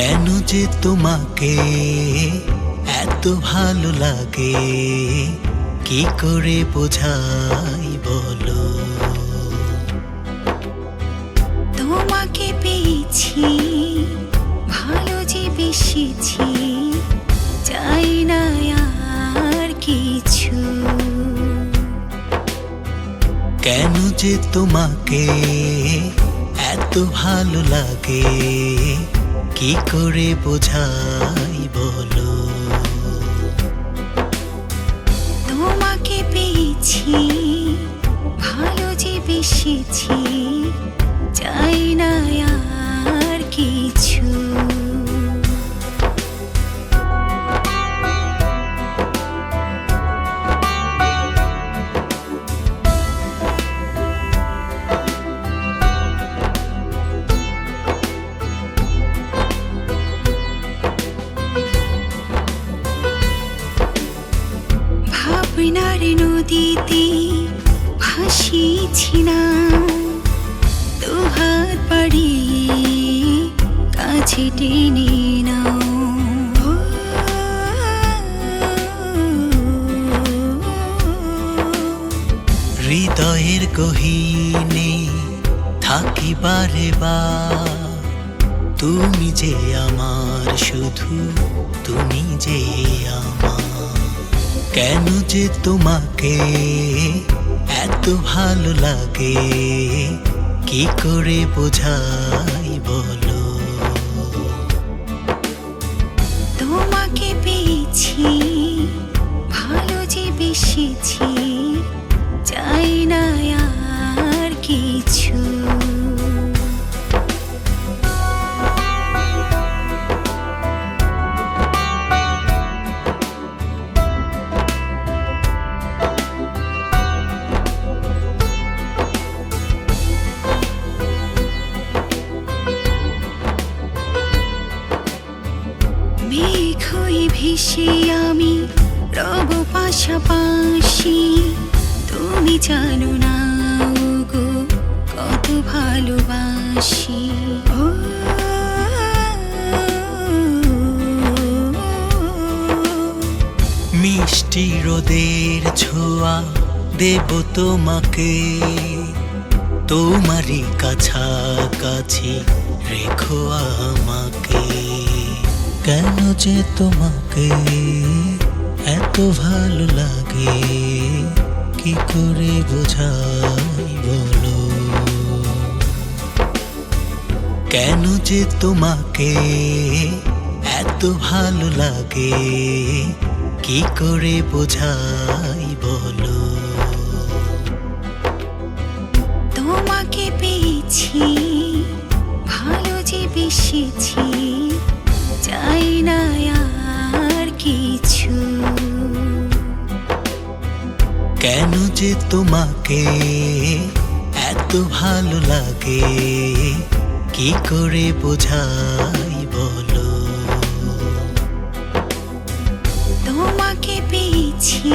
কেন যে তোমাকে এত ভালো লাগে, কি করে বোঝাই বলো। তোমাকে পেয়েছি, ভালো যে বেসেছি, চাই না আর কিছু। কেন যে তোমাকে এত ভালো লাগে, কি করে বোঝাই বলো। তোমাকে পেয়েছি, ভালো যে বেসেছি, চাই না আর কিছু। ভাবনার নদীতে ভাসিয়েছি না, দুহাত বাড়িয়ে কাছে টেনে নাও। হৃদয়ের গহীনে থাকি বারে বার, তুমি যে আমার, শুধু তুমি যে আমার। কেন যে তোমাকে এত ভালো লাগে, কি করে বোঝাই বলো। তোমাকে পেয়েছি, ভালো যে বেসেছি, চাই না আর কিছু। মেঘ হয়ে ভেসে আমি রব পাশাপাশি, তুমি জানো না গো কত ভালোবাসি। ও মিষ্টি রোদের ছোঁয়া দেব তোমাকে, তোমারই কাছাকাছি রেখো আমাকে। কেন যে তোমাকে এত ভালো লাগে, কি করে বোঝাই বলো। কেন যে তোমাকে এত ভালো লাগে, কি করে বোঝাই বলো। তোমাকে পেয়েছি, ভালো যে বেসেছি, চাই না আর কিছু। কেন যে তোমাকে এত ভালো লাগে, কি করে বোঝাই বলো। তোমাকে পেয়েছি,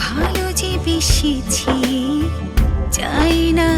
ভালো যে বেসেছি, চাই না